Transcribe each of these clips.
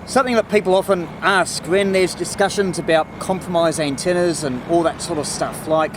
Something that people often ask when there's discussions about compromised antennas and all that sort of stuff, like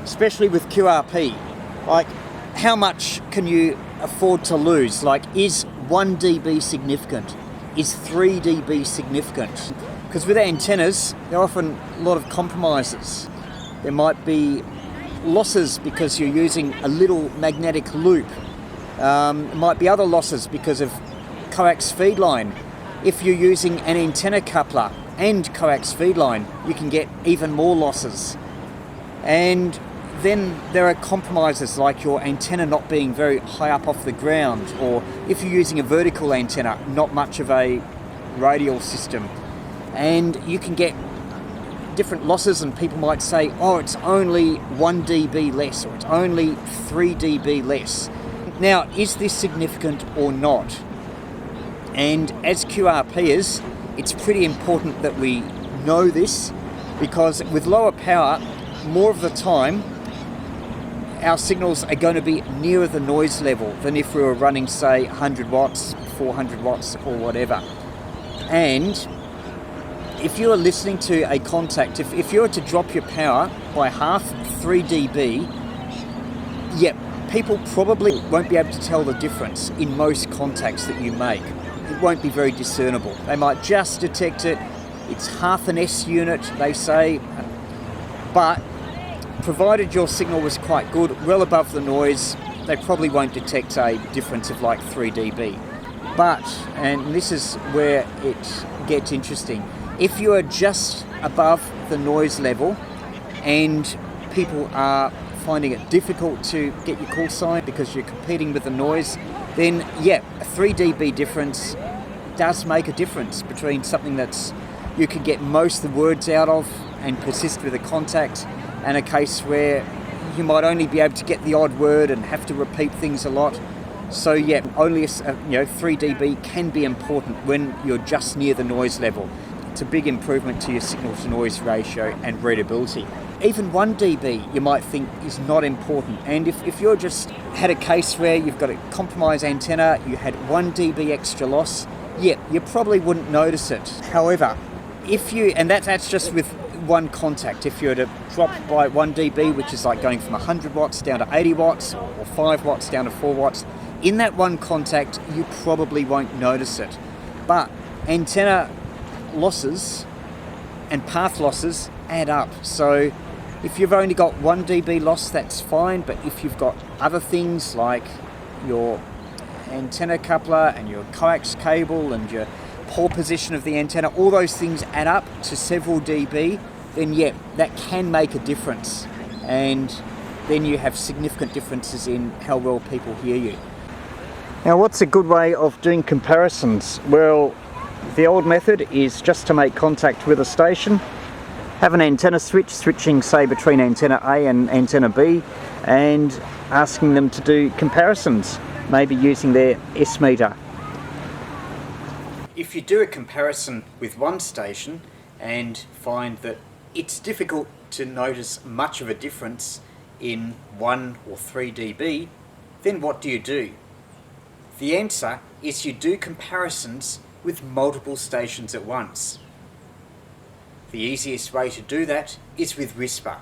especially with QRP, like how much can you afford to lose? Like, is 1 dB significant? Is 3 dB significant? Because with antennas, there are often a lot of compromises. There might be losses because you're using a little magnetic loop. There might be other losses because of coax feed line. If you're using an antenna coupler and coax feed line, you can get even more losses. And then there are compromises like your antenna not being very high up off the ground, or if you're using a vertical antenna, not much of a radial system. And you can get different losses, and people might say, oh, it's only 1 dB less, or it's only 3 dB less. Now, is this significant or not? And as QRPers, it's pretty important that we know this, because with lower power, more of the time, our signals are going to be nearer the noise level than if we were running, say, 100 watts, 400 watts, or whatever. And if you are listening to a contact, if you were to drop your power by half, 3 dB, people probably won't be able to tell the difference in most contacts that you make. It won't be very discernible. They might just detect it. It's half an S unit, they say, but provided your signal was quite good, well above the noise, they probably won't detect a difference of like 3 dB. But, and this is where it gets interesting, if you are just above the noise level and people are finding it difficult to get your call sign because you're competing with the noise, then a 3 dB difference does make a difference between something that's you can get most of the words out of and persist with a contact, and a case where you might only be able to get the odd word and have to repeat things a lot. So only 3 dB can be important when you're just near the noise level. It's a big improvement to your signal to noise ratio and readability. Even 1 dB you might think is not important, and if you're just had a case where you've got a compromised antenna, you had 1 dB extra loss, you probably wouldn't notice it. However, if you, and that's just with one contact, if you were to drop by 1 dB, which is like going from 100 watts down to 80 watts, or 5 watts down to 4 watts, in that one contact you probably won't notice it. But antenna losses and path losses add up. So if you've only got 1 dB loss, that's fine, but if you've got other things like your antenna coupler and your coax cable and your pole position of the antenna, all those things add up to several dB, then that can make a difference, and then you have significant differences in how well people hear you. Now, what's a good way of doing comparisons? Well, the old method is just to make contact with a station, have an antenna switching say between antenna A and antenna B, and asking them to do comparisons, maybe using their S meter. If you do a comparison with one station and find that it's difficult to notice much of a difference in 1 or 3 dB, then what do? The answer is you do comparisons with multiple stations at once. The easiest way to do that is with Whisper.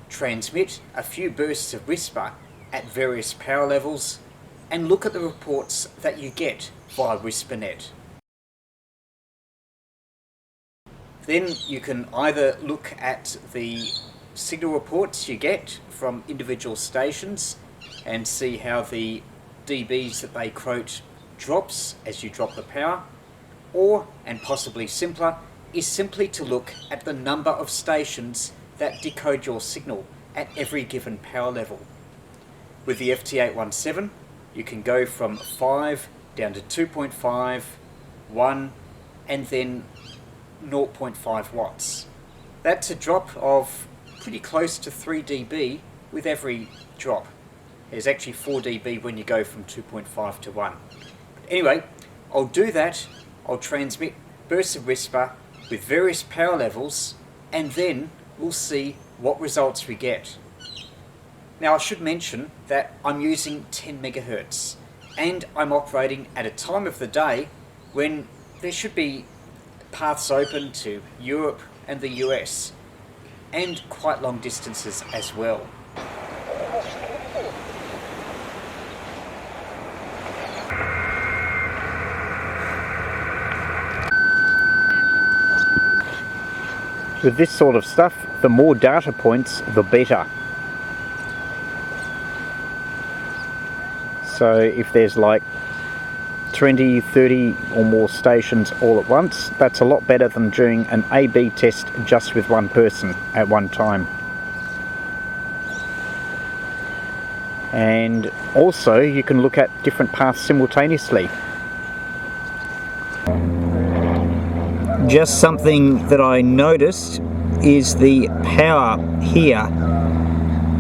Transmit a few bursts of Whisper at various power levels and look at the reports that you get via Whispernet. Then you can either look at the signal reports you get from individual stations and see how the dBs that they quote drops as you drop the power, or, and possibly simpler, is simply to look at the number of stations that decode your signal at every given power level. With the FT817, you can go from 5 down to 2.5, 1, and then 0.5 watts. That's a drop of pretty close to 3 dB with every drop. There's actually 4 dB when you go from 2.5 to 1. But anyway, I'll do that. I'll transmit bursts of Whisper with various power levels, and then we'll see what results we get. Now, I should mention that I'm using 10 megahertz, and I'm operating at a time of the day when there should be paths open to Europe and the US, and quite long distances as well. With this sort of stuff, the more data points, the better. So if there's like 20, 30 or more stations all at once, that's a lot better than doing an A/B test just with one person at one time. And also you can look at different paths simultaneously. Just something that I noticed is the power here.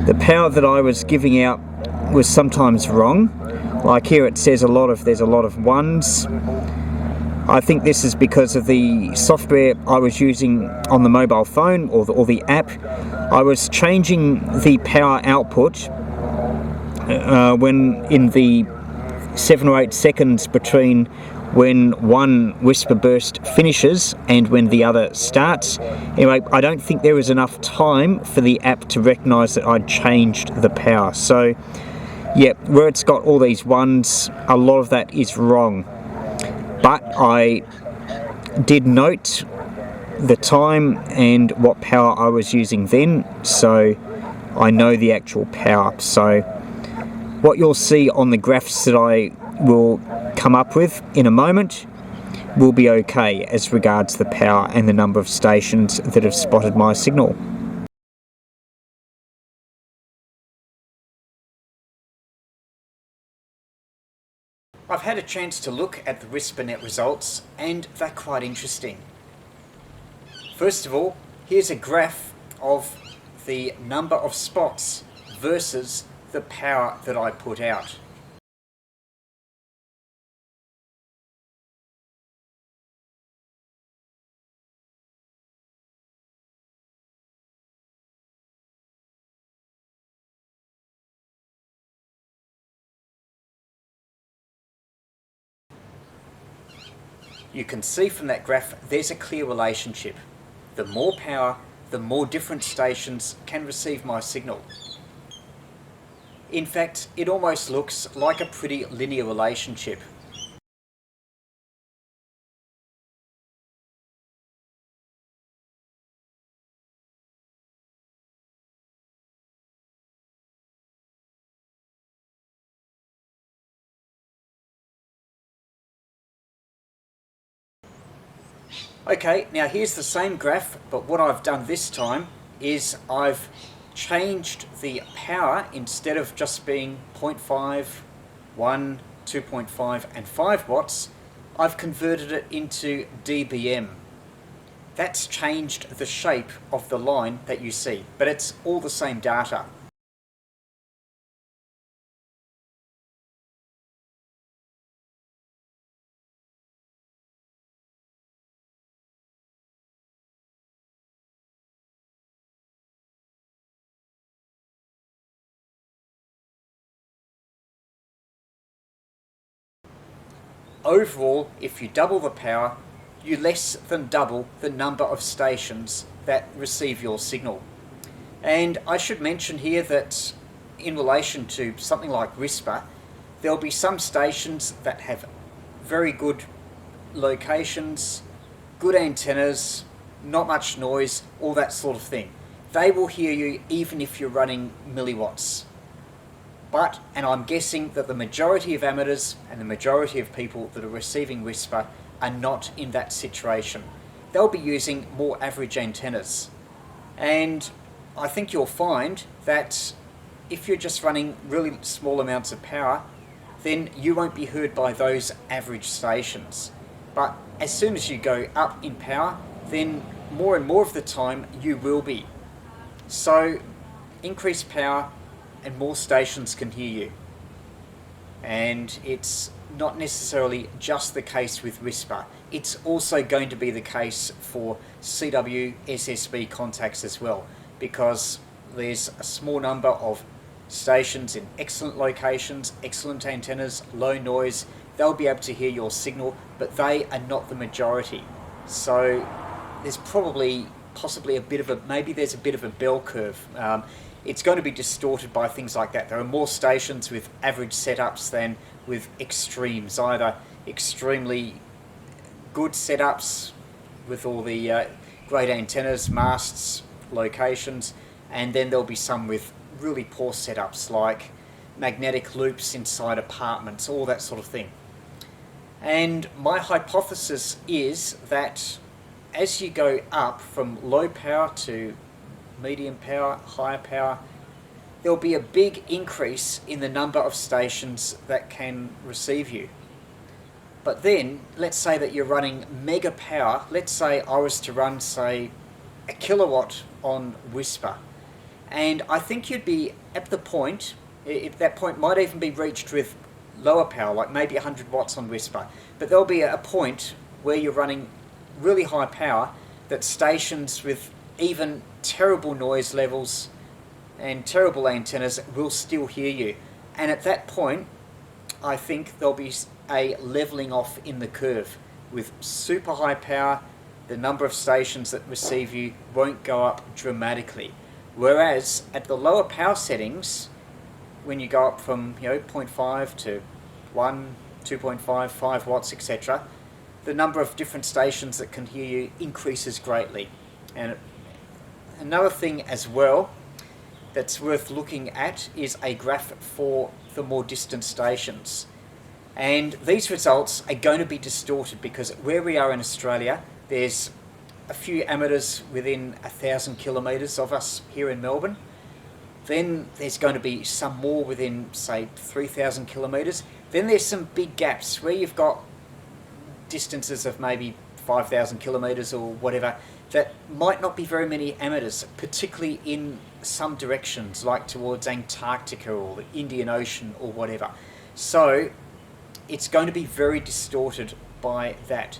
The power that I was giving out was sometimes wrong. Like here it says there's a lot of ones. I think this is because of the software I was using on the mobile phone or the app. I was changing the power output when in the 7 or 8 seconds between when one whisper burst finishes and when the other starts. Anyway, I don't think there was enough time for the app to recognise that I'd changed the power. So yeah, where it's got all these ones, a lot of that is wrong. But I did note the time and what power I was using then, so I know the actual power. So what you'll see on the graphs that I will come up with in a moment will be okay as regards the power and the number of stations that have spotted my signal. I've had a chance to look at the Whispernet results and they're quite interesting. First of all, here's a graph of the number of spots versus the power that I put out. You can see from that graph there's a clear relationship. The more power, the more different stations can receive my signal. In fact, it almost looks like a pretty linear relationship. Okay, now here's the same graph, but what I've done this time is I've changed the power. Instead of just being 0.5, 1, 2.5 and 5 watts, I've converted it into dBm. That's changed the shape of the line that you see, but it's all the same data. Overall, if you double the power, you less than double the number of stations that receive your signal. And I should mention here that in relation to something like Whisper, there'll be some stations that have very good locations, good antennas, not much noise, all that sort of thing. They will hear you even if you're running milliwatts. But, and I'm guessing that the majority of amateurs and the majority of people that are receiving Whisper are not in that situation. They'll be using more average antennas. And I think you'll find that if you're just running really small amounts of power, then you won't be heard by those average stations. But as soon as you go up in power, then more and more of the time you will be. So increase power and more stations can hear you. And it's not necessarily just the case with Whisper. It's also going to be the case for CW SSB contacts as well, because there's a small number of stations in excellent locations, excellent antennas, low noise. They'll be able to hear your signal, but they are not the majority. So there's possibly a bit of a bell curve. It's going to be distorted by things like that. There are more stations with average setups than with extremes, either extremely good setups with all the great antennas, masts, locations, and then there'll be some with really poor setups like magnetic loops inside apartments, all that sort of thing. And my hypothesis is that as you go up from low power to medium power, higher power, there'll be a big increase in the number of stations that can receive you. But then, let's say that you're running mega power. Let's say I was to run, say, a kilowatt on Whisper. And I think you'd be at the point, that point might even be reached with lower power, like maybe 100 watts on Whisper. But there'll be a point where you're running really high power that stations with even terrible noise levels and terrible antennas will still hear you. And at that point, I think there'll be a leveling off in the curve. With super high power, the number of stations that receive you won't go up dramatically. Whereas at the lower power settings, when you go up from 0.5 to 1, 2.5, 5 watts, etc., the number of different stations that can hear you increases greatly. And another thing as well that's worth looking at is a graph for the more distant stations. And these results are going to be distorted because where we are in Australia, there's a few amateurs within 1,000 kilometres of us here in Melbourne. Then there's going to be some more within, say, 3,000 kilometres. Then there's some big gaps where you've got distances of maybe 5,000 kilometres or whatever that might not be very many amateurs, particularly in some directions, like towards Antarctica or the Indian Ocean or whatever. So it's going to be very distorted by that.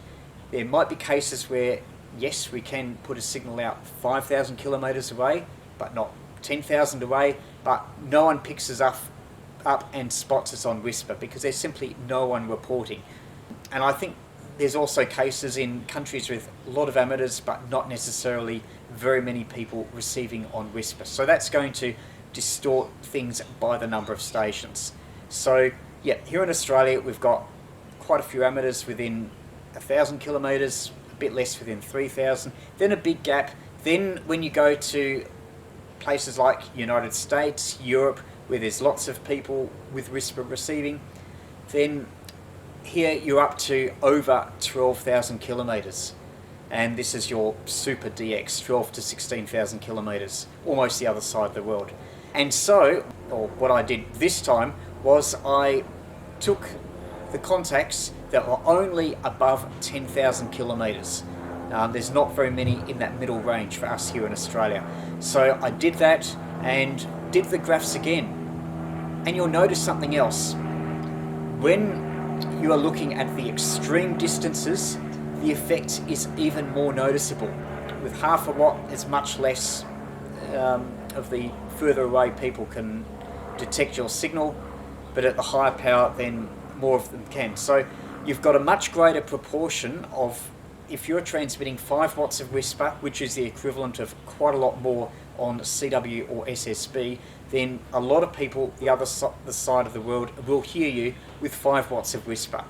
There might be cases where, yes, we can put a signal out 5,000 kilometres away, but not 10,000 away, but no one picks us up and spots us on Whisper because there's simply no one reporting. And I think there's also cases in countries with a lot of amateurs, but not necessarily very many people receiving on Whisper. So that's going to distort things by the number of stations. So yeah, here in Australia, we've got quite a few amateurs within 1,000 kilometres, a bit less within 3,000, then a big gap. Then when you go to places like United States, Europe, where there's lots of people with Whisper receiving, then here you're up to over 12,000 kilometres. And this is your Super DX, 12 to 16,000 kilometres, almost the other side of the world. And so, or what I did this time was I took the contacts that were only above 10,000 kilometres. There's not very many in that middle range for us here in Australia. So I did that and did the graphs again. And you'll notice something else. When you are looking at the extreme distances, the effect is even more noticeable. With half a watt, it's much less of the further away people can detect your signal, but at the higher power, then more of them can. So you've got a much greater proportion of, if you're transmitting 5 watts of Whisper, which is the equivalent of quite a lot more on CW or SSB, then a lot of people the side of the world will hear you with 5 watts of Whisper.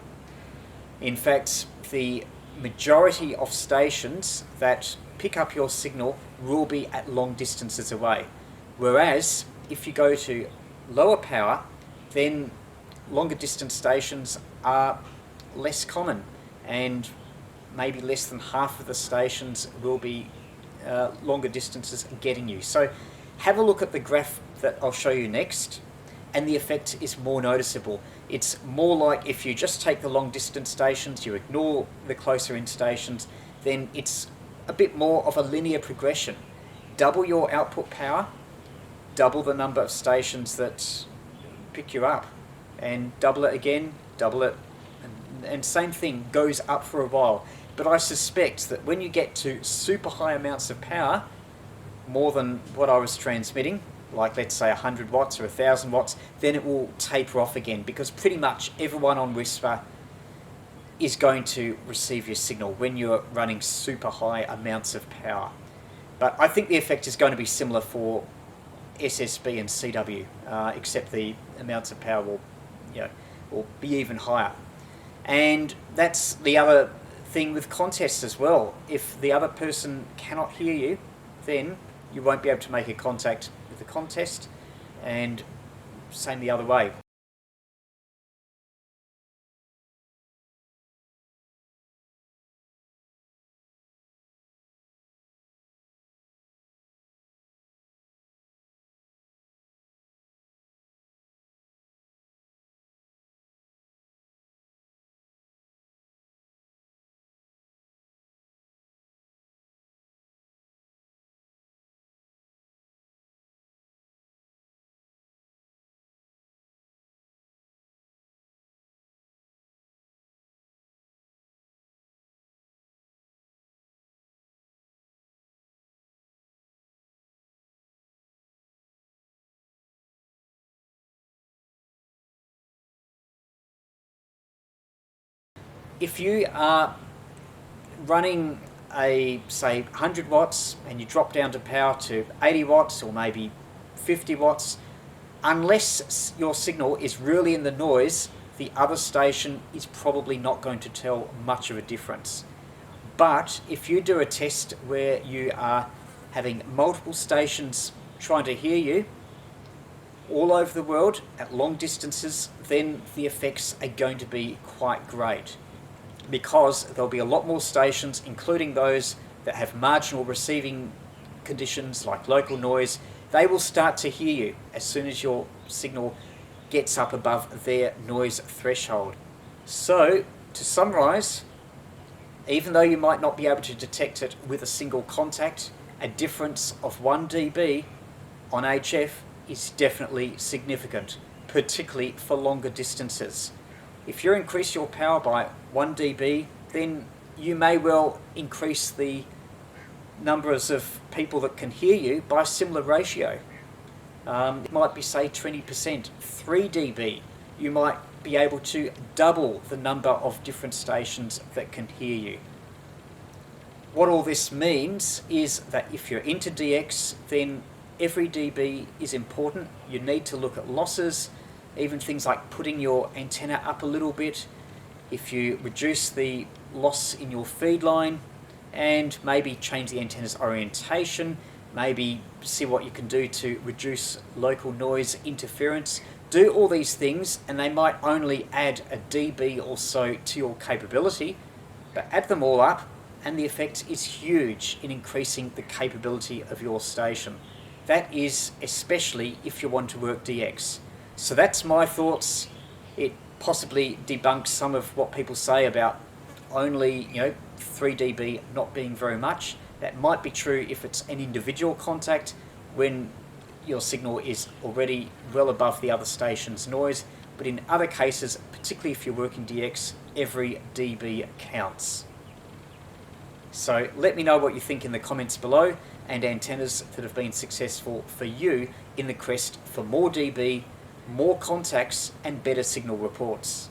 In fact, the majority of stations that pick up your signal will be at long distances away. Whereas if you go to lower power, then longer distance stations are less common, and maybe less than half of the stations will be longer distances getting you. So have a look at the graph that I'll show you next, and the effect is more noticeable. It's more like if you just take the long distance stations, you ignore the closer in stations, then it's a bit more of a linear progression. Double your output power, double the number of stations that pick you up, and double it again, double it, and same thing goes up for a while. But I suspect that when you get to super high amounts of power, more than what I was transmitting, like let's say 100 watts or 1,000 watts, then it will taper off again, because pretty much everyone on Whisper is going to receive your signal when you're running super high amounts of power. But I think the effect is going to be similar for SSB and CW, except the amounts of power will be even higher. And that's the other thing with contests as well. If the other person cannot hear you, then you won't be able to make a contact with the contest, and same the other way. If you are running say 100 watts and you drop down to power to 80 watts or maybe 50 watts, unless your signal is really in the noise, the other station is probably not going to tell much of a difference. But if you do a test where you are having multiple stations trying to hear you all over the world at long distances, then the effects are going to be quite great, because there'll be a lot more stations, including those that have marginal receiving conditions like local noise. They will start to hear you as soon as your signal gets up above their noise threshold. So, to summarise, even though you might not be able to detect it with a single contact, a difference of 1 dB on HF is definitely significant, particularly for longer distances. If you increase your power by 1 dB, then you may well increase the numbers of people that can hear you by a similar ratio. It might be, say, 20%, 3 dB. You might be able to double the number of different stations that can hear you. What all this means is that if you're into DX, then every dB is important. You need to look at losses, even things like putting your antenna up a little bit. If you reduce the loss in your feed line, and maybe change the antenna's orientation, maybe see what you can do to reduce local noise interference. Do all these things and they might only add a dB or so to your capability, but add them all up and the effect is huge in increasing the capability of your station. That is especially if you want to work DX. So that's my thoughts. It possibly debunks some of what people say about only 3 dB not being very much. That might be true if it's an individual contact when your signal is already well above the other station's noise, but in other cases, particularly if you're working DX, every dB counts. So let me know what you think in the comments below, and antennas that have been successful for you in the quest for more dB, more contacts and better signal reports.